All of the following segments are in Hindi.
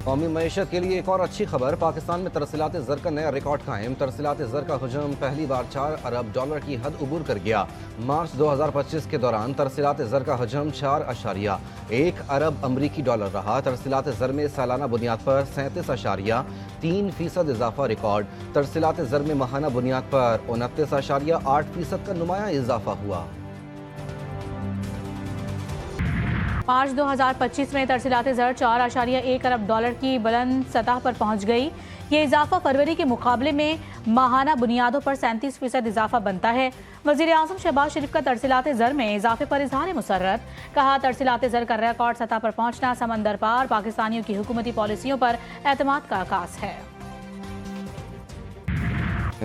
कौमी मईशत के लिए एक और अच्छी खबर। पाकिस्तान में तरसीलात ज़र का नया रिकॉर्ड कायम। तरसीलात ज़र का हजम पहली बार 4 अरब डॉलर की हद उबूर कर गया। मार्च 2025 के दौरान तरसीलात ज़र का हजम 4.1 अरब अमरीकी डॉलर रहा। तरसीलात ज़र में सालाना बुनियाद पर 37.3% इजाफा रिकॉर्ड। तरसीलात ज़र में माहाना बुनियाद पर 29.8% का नुमाया इजाफा हुआ। मार्च 2025 में तरसीलात ज़र 4.1 अरब डॉलर की बुलंद सतह पर पहुंच गई। ये इजाफा फरवरी के मुकाबले में माहाना बुनियादों पर 37% इजाफा बनता है। वज़ीर आज़म शहबाज शरीफ का तरसीलात ज़र में इजाफे पर इजहार मुसर्रत। कहा, तरसीलात ज़र का रिकॉर्ड सतह पर पहुंचना समंदर पार पाकिस्तानियों की हुकूमती पॉलिसियों पर एतमाद का आगाज है।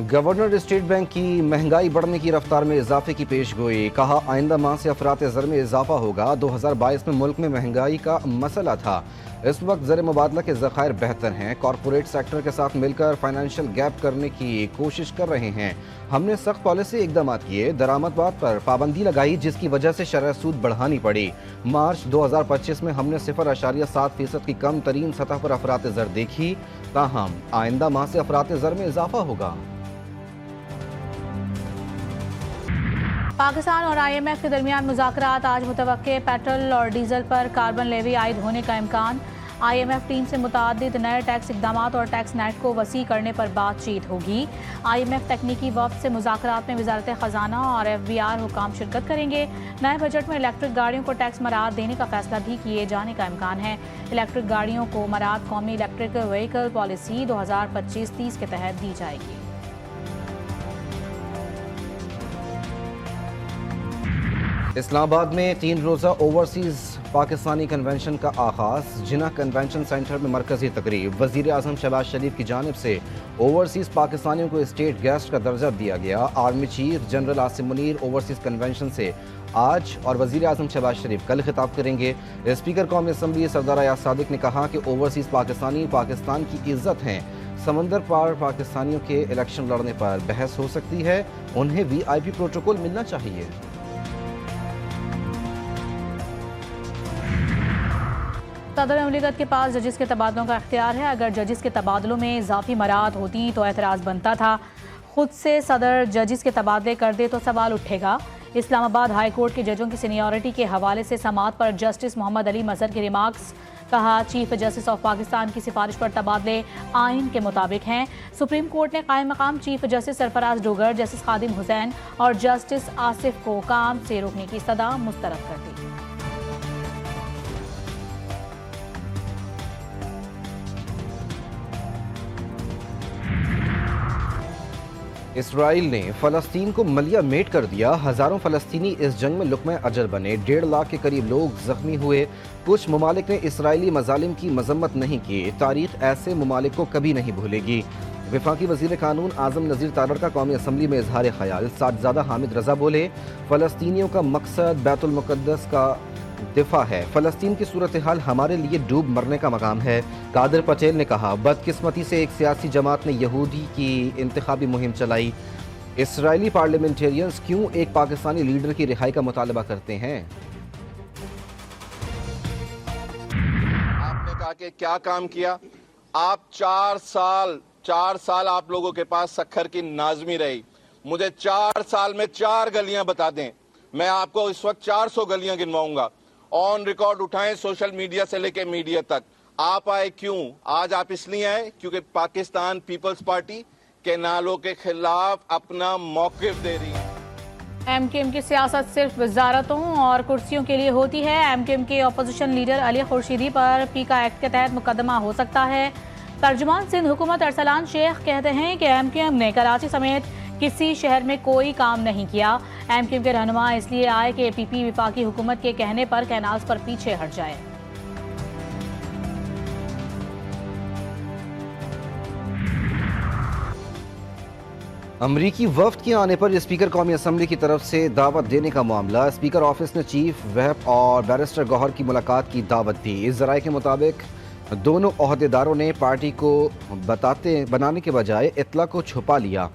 गवर्नर स्टेट बैंक की महंगाई बढ़ने की रफ्तार में इजाफे की पेशगोई। कहा, आइंदा माह से अफरात ज़र में इजाफा होगा। 2022 में मुल्क में महंगाई का मसला था। इस वक्त ज़र मुबादला के ज़खायर बेहतर हैं। कॉरपोरेट सेक्टर के साथ मिलकर फाइनेंशियल गैप करने की कोशिश कर रहे हैं। हमने सख्त पॉलिसी इकदाम किए। दरामदबात पर पाबंदी लगाई, जिसकी वजह से शरह सूद बढ़ानी पड़ी। मार्च 2025 में हमने 0.7% की कम तरीन सतह पर अफरात ज़र देखी। ताहम आइंदा माह से अफरात ज़र में इजाफा होगा। पाकिस्तान और IMF के दरमियान मुज़ाकरात आज मुतवक्के। पेट्रोल और डीजल पर कार्बन लेवी आयद होने का इम्कान। IMF टीम से मुतादिद नए टैक्स इकदाम और टैक्स नेट को वसी करने पर बातचीत होगी। IMF तकनीकी वफ्द से मुज़ाकरात में वज़ारत ख़जाना और FBR हुकाम शिरकत करेंगे। नए बजट में इलेक्ट्रिक गाड़ियों को टैक्स मराहत देने का फैसला भी किए जाने का इम्कान है। इलेक्ट्रिक गाड़ियों को मराहत कौमी इलेक्ट्रिक व्हीकल पॉलिसी 2025-30 के तहत दी जाएगी। इस्लामाबाद में 3 रोज़ा ओवरसीज़ पाकिस्तानी कन्वेंशन का आगाज़। जिना कन्वेंशन सेंटर में मरकजी तकरीब। वज़ीर आज़म शहबाज शरीफ की जानिब से ओवरसीज़ पाकिस्तानियों को स्टेट गेस्ट का दर्जा दिया गया। Army chief general Asim Munir overseas convention से आज और वज़ीर आज़म शहबाज शरीफ कल खिताब करेंगे। स्पीकर कौमी असम्बली सरदार अयाज सादिक ने कहा कि ओवरसीज़ पाकिस्तानी पाकिस्तान की इज्जत हैं। समंदर पार पाकिस्तानियों के इलेक्शन लड़ने पर बहस हो सकती है। उन्हें VIP प्रोटोकॉल मिलना चाहिए। सदर ममलिकत के पास जजिस के तबादलों का इख्तियार है। अगर जजिस के तबादलों में इजाफी मराहत होती तो एतराज़ बनता था। खुद से सदर जजिस के तबादले कर दे तो सवाल उठेगा। इस्लामाबाद हाई कोर्ट के जजों की सीनियरिटी के हवाले से समाअत पर जस्टिस मोहम्मद अली मजहर के रिमार्क्स। कहा, चीफ जस्टिस ऑफ पाकिस्तान की सिफारिश पर तबादले आइन के मुताबिक हैं। सुप्रीम कोर्ट ने कायम मकाम chief justice Sarfraz Dogar, justice Khadim Hussain और जस्टिस आसिफ को काम से रोकने की सदा मुस्तरद कर दी। इसराइल ने फ़लस्तीन को मलिया मेट कर दिया। हज़ारों फ़लस्तीनी इस जंग में लुक़्मा अजर बने। 1.5 लाख के करीब लोग ज़ख्मी हुए। कुछ ममालिक ने इसराइली मज़ालिम की मजम्मत नहीं की। तारीख़ ऐसे ममालिक को कभी नहीं भूलेगी। वफाकी वज़ीर कानून आज़म नज़ीर तारड़ का कौमी असम्बली में इजहार ख्याल। साजिदा हामिद रज़ा बोले, फ़लस्तीनियों का मकसद बैतुल मुक़द्दस का दिफा है। फ़लस्तीन की सूरत हाल हमारे लिए डूब मरने का मकाम है। कादिर पटेल ने कहा, बदकिस्मती से एक सियासी जमात ने यहूदी की इंतखाबी मुहिम चलाई। इसराइली पार्लियामेंटेरियंस क्यों एक पाकिस्तानी लीडर की रिहाई का मुतालबा करते हैं? आपने कहा कि क्या काम किया? आप 4 साल आप लोगों के पास सखर की नाजमी रही। मुझे 4 साल में 4 गलियां बता दें। मैं आपको इस वक्त 400 गलियां गिनवाऊंगा। ऑन रिकॉर्ड उठाएं, सोशल मीडिया से लेकर मीडिया तक। आप आए क्यों? आज आप इसलिए आए क्योंकि पाकिस्तान पीपल्स पार्टी के नालों के खिलाफ अपना मौक़िफ़ दे रही है। MKM की सियासत सिर्फ वजारतों और कुर्सियों के लिए होती है। MKM के अपोजिशन लीडर अली खुर्शीदी पर पीका एक्ट के तहत मुकदमा हो सकता है। तर्जुमान सिंध हुकूमत अरसलान शेख कहते हैं कि MKM ने कराची समेत किसी शहर में कोई काम नहीं किया। MKM के रहनुमा इसलिए आए कि PP विफाकी हुकूमत के कहने पर कैनाल्स पर पीछे हट जाए। अमरीकी वफ्द के आने पर स्पीकर कौमी असम्बली की तरफ से दावत देने का मामला। स्पीकर ऑफिस ने चीफ व्हिप और बैरिस्टर गौहर की मुलाकात की दावत दी। इस ज़राए के मुताबिक दोनों ओहदेदारों ने पार्टी को बनाने के बजाय इत्तला को छुपा लिया।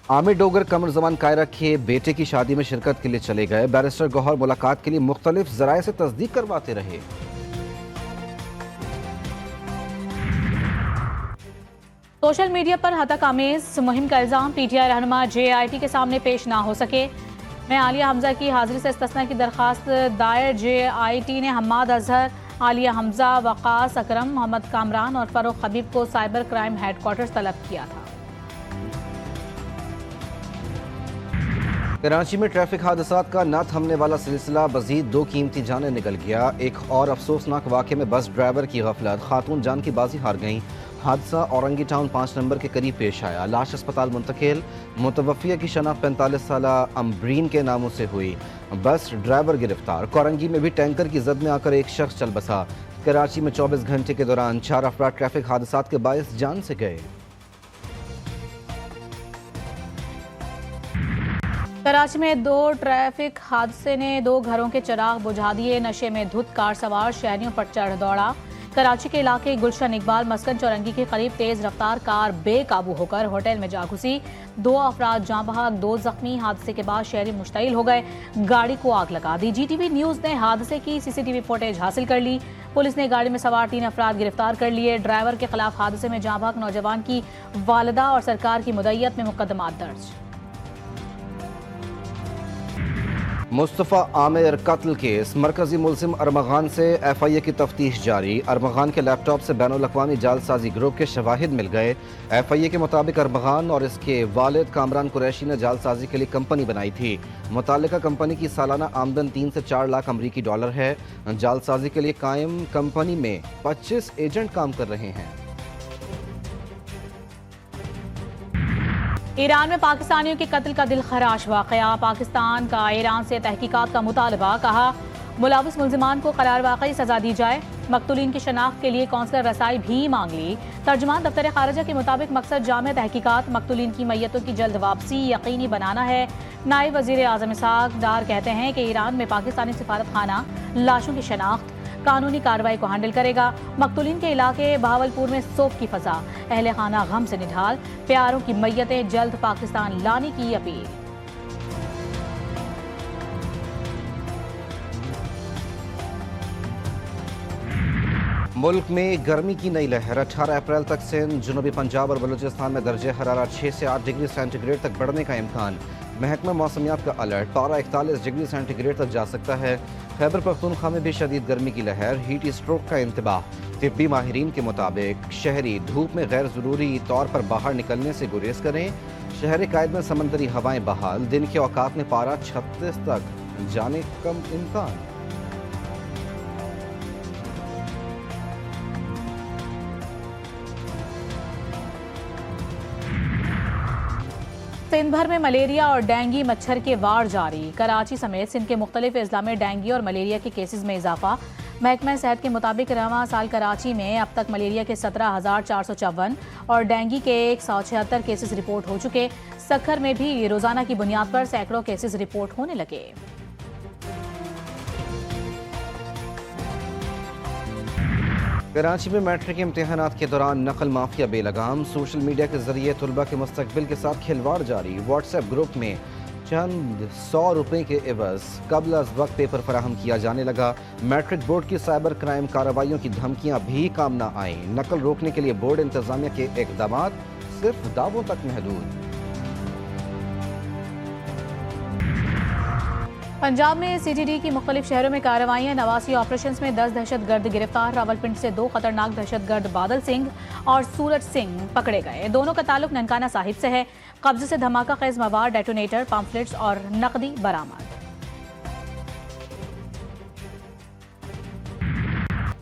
आमिर डोगर कमर जमान कायरा के बेटे की शादी में शिरकत के लिए चले गए। बैरिस्टर गौहर मुलाकात के लिए मुख्तलिफ ज़राए से तस्दीक करवाते रहे। सोशल मीडिया पर हतक आमेज मुहिम का इल्जाम, पीटीआई रहनुमा JIT के सामने पेश ना हो सके। मैं आलिया हमजा की हाजिरी से इस्तिस्ना की दरखास्त दायर। JIT ने हम्माद अजहर, आलिया हमजा, वकास अकरम, मोहम्मद कामरान और फरूख हबीब को साइबर क्राइम हेडक्वार्टर्स तलब किया था। कराची में ट्रैफिक हादसात का न थमने वाला सिलसिला, मजीद 2 कीमती जानें निकल गया। एक और अफसोसनाक वाक़े में बस ड्राइवर की गफलत, खातून जान की बाजी हार गईं। हादसा औरंगी टाउन 5 नंबर के करीब पेश आया। लाश अस्पताल मुंतकिल। मुतवफ़िया की शनाख्त 45 साला अम्ब्रीन के नामों से हुई। बस ड्राइवर गिरफ्तार। कोरंगी में भी टैंकर की जद में आकर एक शख्स चल बसा। कराची में 24 घंटे के दौरान 4 अफराद ट्रैफिक हादसात के बायस जान से गए। कराची में 2 ट्रैफिक हादसे ने 2 घरों के चिराग बुझा दिए। नशे में धुत कार सवार शहरियों पर चढ़ दौड़ा। कराची के इलाके गुलशन इकबाल मस्कन चौरंगी के करीब तेज रफ्तार कार बेकाबू होकर होटल में जा घुसी। 2 अफराद जाँ बहक, 2 जख्मी। हादसे के बाद शहरी मुश्तइल हो गए, गाड़ी को आग लगा दी। GTV न्यूज़ ने हादसे की CCTV फुटेज हासिल कर ली। पुलिस ने गाड़ी में सवार 3 अफराद गिरफ्तार कर लिए। ड्राइवर के खिलाफ हादसे में जाँ बहक नौजवान की वालिदा और सरकार की मुद्दत में मुकदमा दर्ज। मुस्तफ़ा आमिर कत्ल केस, मरकजी मुलजिम अरमगान से FIA की तफ्तीश जारी। अरमगान के लैपटॉप से बैनुल-अक़वामी जालसाजी ग्रुप के शवाहिद मिल गए। FIA के मुताबिक अरमगान और इसके वालिद कामरान कुरैशी ने जालसाजी के लिए कंपनी बनाई थी। मुतालिका कंपनी की सालाना आमदन 3 से 4 लाख अमरीकी डॉलर है। जालसाजी के लिए कायम कंपनी में 25 एजेंट काम कर रहे हैं। ईरान में पाकिस्तानियों के कत्ल का दिल खराश वाकया, पाकिस्तान का ईरान से तहकीकात का मुतालबा। कहा मुलविस मुल्जिमान को करार वाकई सजा दी जाए। मकतूलीन की शनाख्त के लिए कौंसलर रसाई भी मांग ली। तर्जुमान दफ्तर खारजा के मुताबिक मकसद जामे तहकीकात, मकतूलीन की मैयतों की जल्द वापसी यकीनी बनाना है। नायब वजीर आज़म इसहाक डार कहते हैं कि ईरान में पाकिस्तानी सिफारत खाना लाशों की शनाख्त, कानूनी कार्रवाई को हैंडल करेगा। मकतूलीन के इलाके बहावलपुर में सोग की फजा, अहले खाना गम से निढाल। प्यारों की मैयतें जल्द पाकिस्तान लाने की अपील। मुल्क में गर्मी की नई लहर, 18 अप्रैल तक सिंध, जनूबी पंजाब और बलूचिस्तान में दर्जे हरारत 6 से 8 डिग्री सेंटीग्रेड तक बढ़ने का इम्कान। महकमा मौसमियात का अलर्ट, पारा 41 डिग्री सेंटीग्रेड तक जा सकता है। खैबर पख्तूनख्वा में भी शदीद गर्मी की लहर, हीट स्ट्रोक का इंतबाह। तिब्बी माहिरीन के मुताबिक शहरी धूप में गैर ज़रूरी तौर पर बाहर निकलने से गुरेज करें। शहर कायद में समंदरी हवाएं बहाल, दिन के औकात में पारा 36 तक जाने का इम्कान। सिंध भर में मलेरिया और डेंगू मच्छर के वार जारी। कराची समेत सिंध के मुख्तलिफ अजला में डेंगू और मलेरिया के केसेस में इजाफा। महकमा सेहत के मुताबिक रवां साल कराची में अब तक मलेरिया के 17,454 और डेंगू के 176 केसेस रिपोर्ट हो चुके। सक्खर में भी रोजाना की बुनियाद पर सैकड़ों केसेस रिपोर्ट होने लगे। कराची में मैट्रिक इम्तिहानात के दौरान नकल माफिया बेलगाम, सोशल मीडिया के जरिए तुलबा के मुस्तकबिल के साथ खिलवाड़ जारी। व्हाट्सएप ग्रुप में चंद 100 रुपए के एवज कबल अज वक्त पेपर फराहम किया जाने लगा। मैट्रिक बोर्ड की साइबर क्राइम कार्रवाइयों की धमकियां भी काम न आईं। नकल रोकने के लिए बोर्ड इंतजामिया के इकदाम सिर्फ दावों तक महदूद। पंजाब में CTD की मुख्तलिफ शहरों में कार्रवाइयाँ। नवासी ऑपरेशन में 10 दहशतगर्द गिरफ्तार। रावलपिंडी से 2 खतरनाक दहशतगर्द बादल सिंह और सूरज सिंह पकड़े गए। दोनों का ताल्लुक ननकाना साहिब से है। कब्जे से धमाका खेज मवाद, डेटोनेटर, पम्फलेट्स और नकदी बरामद।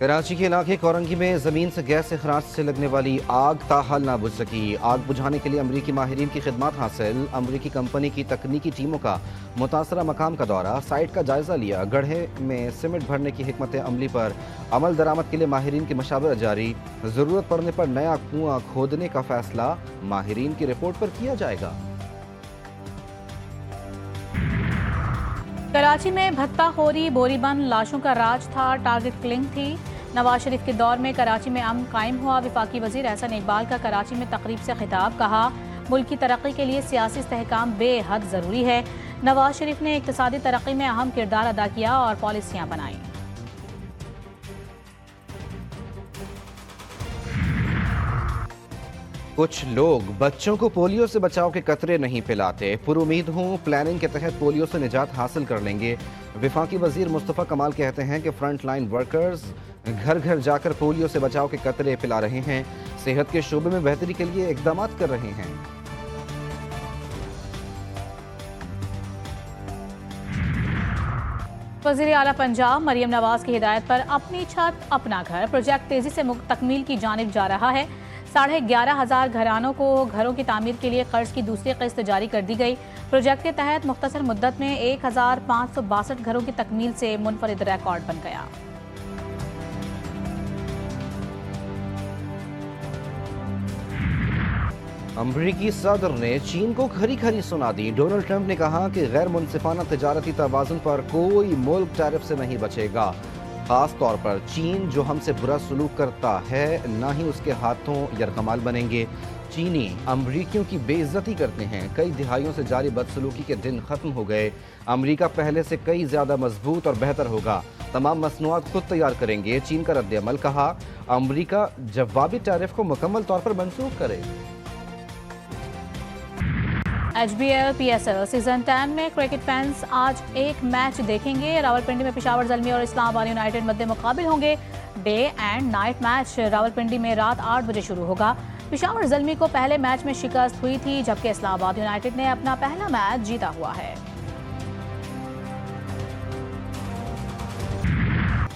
कराची के इलाके कोरंगी में जमीन से गैस अखराज से लगने वाली आग ताहाल ना बुझ सकी। आग बुझाने के लिए अमरीकी माहिरीन की खिदमत हासिल। अमरीकी कंपनी की तकनीकी टीमों का मुतासरा मकाम का दौरा, साइट का जायजा लिया। गढ़े में सीमेंट भरने की हिकमत अमली पर अमल दरामद के लिए माहिरीन की मशावरत जारी। जरूरत पड़ने पर नया कुआं खोदने का फैसला माहिरीन की रिपोर्ट पर किया जाएगा। कराची में भत्ताखोरी, बोरीबंद, लाशों का राज था, टारगेट किलिंग थी। नवाज शरीफ के दौर में कराची में अमन कायम हुआ। वफाकी वजीर एहसन इकबाल का कराची में तकरीब से खिताब, कहा मुल्क की तरक्की के लिए सियासी इस्तेहकाम बेहद ज़रूरी है। नवाज शरीफ ने इक्तिसादी तरक्की में अहम किरदार अदा किया और पॉलिसियाँ बनाई। कुछ लोग बच्चों को पोलियो से बचाव के कतरे नहीं पिलाते। पुरुमीद हूँ प्लानिंग के तहत पोलियो से निजात हासिल कर लेंगे। विफाकी वजीर मुस्तफ़ा कमाल कहते हैं कि फ्रंट लाइन वर्कर्स घर घर जाकर पोलियो से बचाव के कतरे पिला रहे हैं। सेहत के शोबे में बेहतरी के लिए इकदाम कर रहे हैं। वज़ीर आला पंजाब मरियम नवाज की हिदायत पर अपनी छत अपना घर प्रोजेक्ट तेजी से तकमील की जानिब जा रहा है। 11,500 घरानों को घरों की तामीर के लिए कर्ज की दूसरी किस्त जारी कर दी गई। प्रोजेक्ट के तहत मुख्तसर मुद्दत में 1,562 घरों की तकमील से मुनफरिद रिकॉर्ड बन गया। अमरीकी सदर ने चीन को खरी खरी सुना दी। डोनाल्ड ट्रंप ने कहा कि गैर मुनसिफाना तजारती तवाज़ुन पर कोई मुल्क टैरिफ से नहीं बचेगा। खास तौर पर चीन जो हमसे बुरा सलूक करता है, ना ही उसके हाथों यरगमाल बनेंगे। चीनी अमरीकियों की बेइज्जती करते हैं। कई दिहाइयों से जारी बदसलूकी के दिन खत्म हो गए। अमरीका पहले से कई ज्यादा मजबूत और बेहतर होगा। तमाम मसनूआत खुद तैयार करेंगे। चीन का रद्द-ए-अमल। कहा अमरीका जवाबी टैरिफ को मुकम्मल तौर पर मंसूख करे। HBL PSL सीजन 10 में क्रिकेट फैंस आज एक मैच देखेंगे। रावलपिंडी में पेशावर ज़ल्मी और इस्लामाबाद यूनाइटेड मध्य मुकाबिल होंगे। Day and night match Rawalpindi में रात 8 बजे शुरू होगा। पेशावर ज़ल्मी को पहले मैच में शिकस्त हुई थी, जबकि इस्लामाबाद यूनाइटेड ने अपना पहला मैच जीता हुआ है।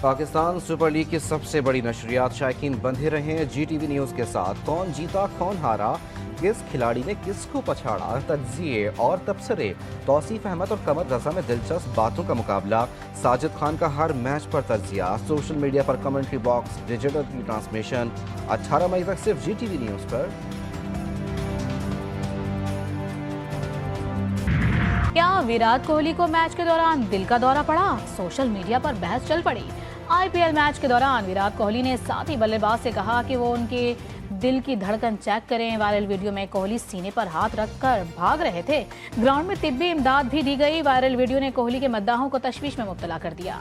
पाकिस्तान सुपर लीग की सबसे बड़ी नशरियात शायकीन बंधे रहे GTV न्यूज़ के साथ। कौन जीता कौन हारा, किस खिलाड़ी ने किसको पछाड़ा, तज्जिए और तबसरे, तौसीफ अहमद और कमर रजा में दिलचस्प बातों का मुकाबला। साजिद खान का हर मैच पर तज्जिया, सोशल मीडिया पर कमेंट्री बॉक्स, डिजिटल की ट्रांसमिशन 18 मई तक सिर्फ GTV न्यूज़ पर। क्या विराट कोहली को मैच के दौरान दिल का दौरा पड़ा? सोशल मीडिया पर बहस चल पड़ी। IPL मैच के दौरान विराट कोहली ने साथी बल्लेबाज से कहा कि वो उनके दिल की धड़कन चेक करें। वायरल वीडियो में कोहली सीने पर हाथ रखकर भाग रहे थे। ग्राउंड में तिब्बी इमदाद भी दी गई। वायरल वीडियो ने कोहली के मद्दाहों को तशवीश में मुब्तला कर दिया।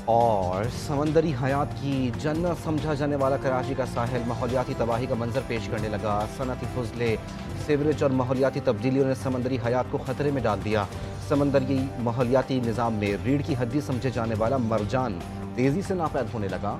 और समंदरी हयात की जन्नत समझा जाने वाला कराची का साहिल माहौलियाती तबाही का मंजर पेश करने लगा। सनती फजले, सीवरेज और माहौलियाती तब्दीलियों ने समंदरी हयात को खतरे में डाल दिया। समंदरी माहौलियाती निज़ाम में रीढ़ की हड्डी समझे जाने वाला मरजान तेजी से नापैद होने लगा।